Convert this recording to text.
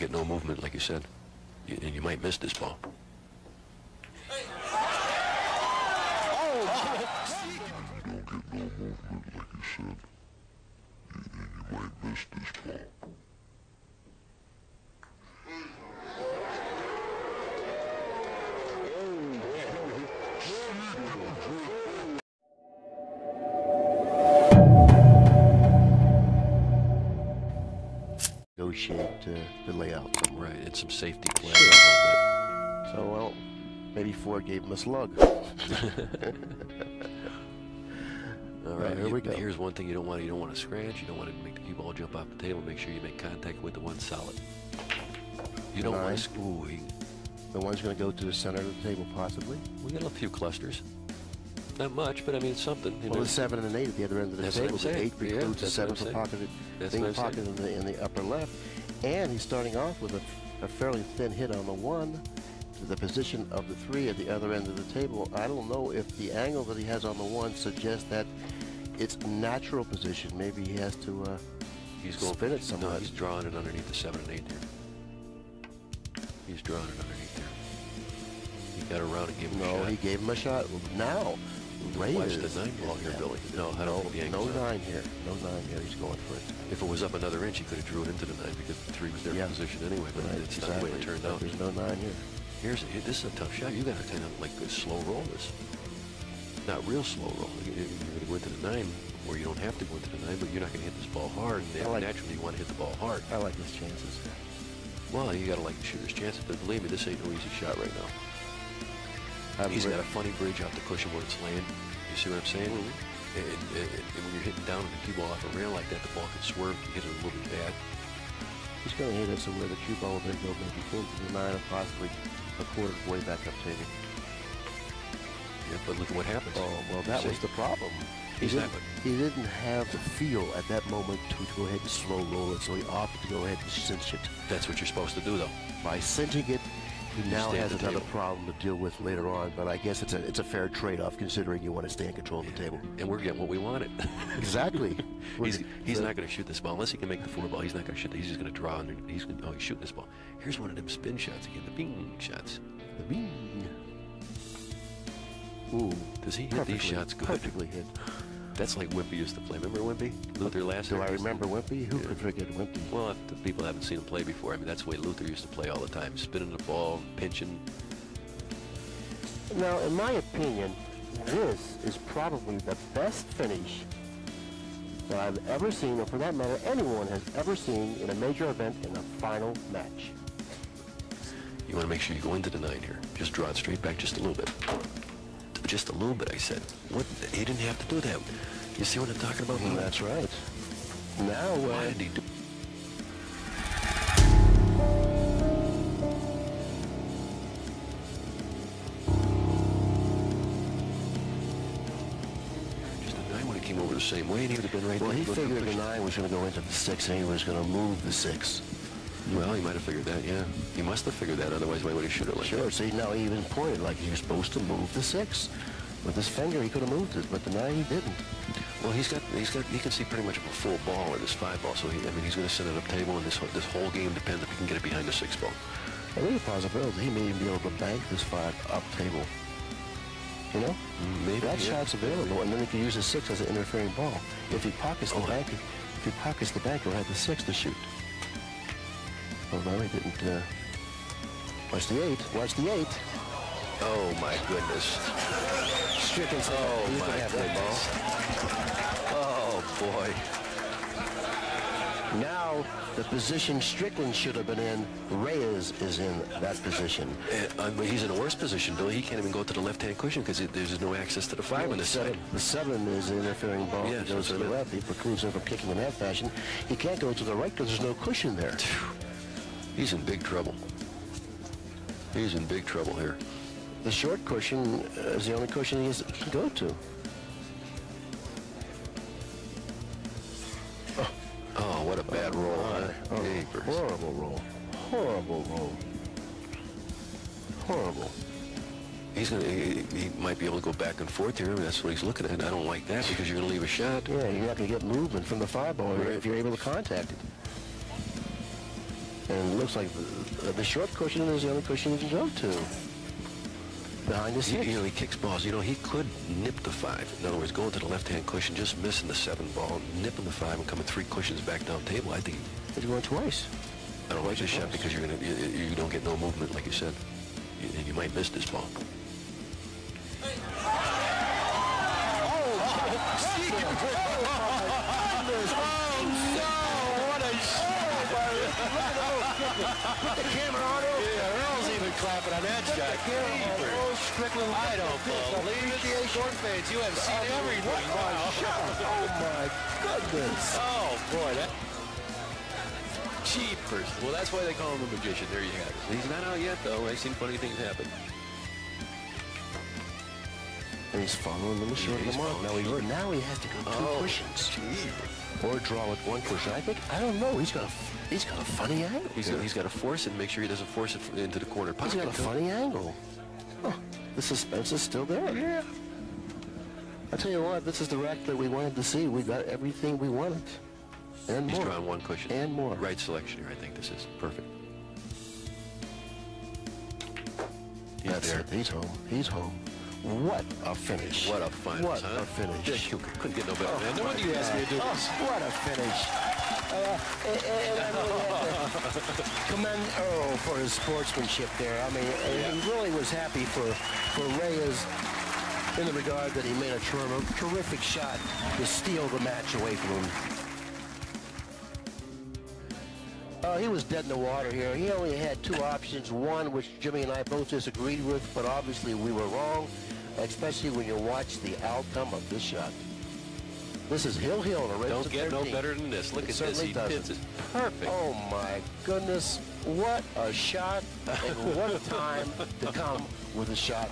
get no movement, like you said. And you might miss this ball. Negotiate the layout. Right, and some safety play Sure. a little So, well, maybe Ford gave him a slug. bit. All right, here we go. Here's one thing you don't want. You don't want to scratch. You don't want to make the cue ball jump off the table. Make sure you make contact with the one solid. You don't want to. Ooh, The one's going to go to the center of the table, possibly. we got a few clusters. Not much, but I mean, it's something. You Well, know. the 7 and 8 at the other end of the That's what table. I'm The saying. 8 precludes the that's 7 what I'm from saying. pocketed, That's being what I'm pocketed in the upper left. And he's starting off with a fairly thin hit on the 1 to the position of the 3 at the other end of the table. I don't know if the angle that he has on the 1 suggests that it's natural position. Maybe he has to He's going spin it somewhat. No, he's drawing it underneath the 7 and 8 there. He's drawing it underneath there. He got around and gave him a shot. No, he gave him a shot. Now, Watch Reyes. the 9 ball here, Billy. No, I don't think the No angle's on. 9 here. No 9 here. He's going for it. If it was up another inch, he could have drew it into the 9 because the 3 was their position anyway, but Right, it's not the way it turned out. There's no 9 here. This is a tough shot. You got to kind of like slow roll this. Not real slow roll. You're going to go into the 9, or you don't have to go into the 9, but you're not going to hit this ball hard. And naturally, you want to hit the ball hard. I like his chances. Well, you got to like the shooter's chances, but believe me, this ain't no easy shot right now. He's got a funny bridge off the cushion where it's laying. You see what I'm saying? And when you're hitting down with the cue ball off a rail like that, the ball can swerve. You hit it a little bit bad. He's going to hit it somewhere the cue ball will then go maybe into the 9 or possibly a quarter of the way back up table. Yeah, but look at what happens. Oh, well, that was the problem. He didn't have the feel at that moment to go ahead and slow roll it, so he opted to go ahead and cinch it. That's what you're supposed to do, though. By cinching it, he now has another table. problem to deal with later on, but I guess it's a fair trade-off considering you want to stay in control of the table. And we're getting what we wanted. Exactly. he's not going to shoot this ball unless he can make the 4 ball. He's not going to shoot. He's just going to draw. He's shooting this ball. Here's one of them spin shots again. The bing shots. The bing. Ooh. Does he hit these shots good? Perfectly hit. That's like Wimpy used to play. Remember Wimpy? Luther last year. Do I remember Wimpy? Who could forget Wimpy? Well, if the people haven't seen him play before, I mean, that's the way Luther used to play all the time. Spinning the ball, pinching. Now, in my opinion, this is probably the best finish that I've ever seen, or for that matter, anyone has ever seen in a major event in a final match. You want to make sure you go into the 9 here. Just draw it straight back just a little bit. Just a little bit, I said. What? He didn't have to do that. You see what I'm talking about? That's right. Now, why did he do? Just the 9 would have came over the same way, and he would have been right well, there. he figured the 9 was going to go into the 6, and he was going to move the 6. Well, he might have figured that, yeah. He must have figured that, otherwise why would he shoot it like that? Sure, see, now he even pointed like he was supposed to move the 6. With his finger, he could have moved it, but the 9 he didn't. Well, he can see pretty much a full ball in this 5 ball, so he's going to set it up table, and this whole game depends if he can get it behind the 6 ball. I think the possibility he may even be able to bank this 5 up table. You know? Maybe. That shot's available, and then he can use the 6 as an interfering ball. If he pockets the bank, he'll have the 6 to shoot. Well, no, he didn't. Watch the 8. Watch the 8. Oh, my goodness. Strickland said, oh, my goodness. Oh, boy. Now, the position Strickland should have been in, Reyes is in that position. He's in a worse position, Billy. He can't even go to the left-hand cushion because there's no access to the 5 on this side. The 7 is an interfering ball. Yeah, he goes to the left. He precludes him from kicking in that fashion. He can't go to the right because there's no cushion there. He's in big trouble. He's in big trouble here. The short cushion is the only cushion he can go to. Oh, what a bad roll, huh? Horrible roll. Horrible roll. Horrible. He might be able to go back and forth here. That's what he's looking at. I don't like that because you're going to leave a shot. Yeah, you're not going to get movement from the 5 ball if you're able to contact it. And it looks like the short cushion is the only cushion he can go to. Behind the six. You know, he kicks balls. You know, he could nip the 5. In other words, going to the left-hand cushion, just missing the 7 ball, nipping the 5, and coming 3 cushions back down table. I think He's going twice. I don't like this shot because you don't get no movement, like you said. You might miss this ball. Put the camera on him. Yeah, Earl's even clapping on that shot. I don't believe it. Short fades. You have seen everything. Oh my goodness. Oh boy, that cheapers. Well, that's why they call him a magician. There you have it. He's not out yet, though. I've seen funny things happen. And he's following the short of the mark. Now he has to go 2 cushions. Or draw with 1 cushion. I don't know. He's got a funny angle. He's got to force it and make sure he doesn't force it into the corner pocket. He's got a funny angle. Oh, the suspense is still there. Yeah. I tell you what, this is the rack that we wanted to see. We got everything we wanted. And more. He's drawing 1 cushion. And more. Right selection here, I think this is perfect. That's it. He's home. He's home. What a finish. What a finals, What a finish. Yeah, you couldn't get no better, man. No wonder you asked me to do this. What a finish. And I really have to commend Earl for his sportsmanship there. I mean, he really was happy for Reyes in the regard that he made a terrific shot to steal the match away from him. He was dead in the water here. He only had 2 options. One, which Jimmy and I both disagreed with, but obviously we were wrong, especially when you watch the outcome of this shot. This is Hill to raise Don't to get 13. no better than this. Look at this. He pins it. Perfect. Oh, my goodness. What a shot, and what a time to come with a shot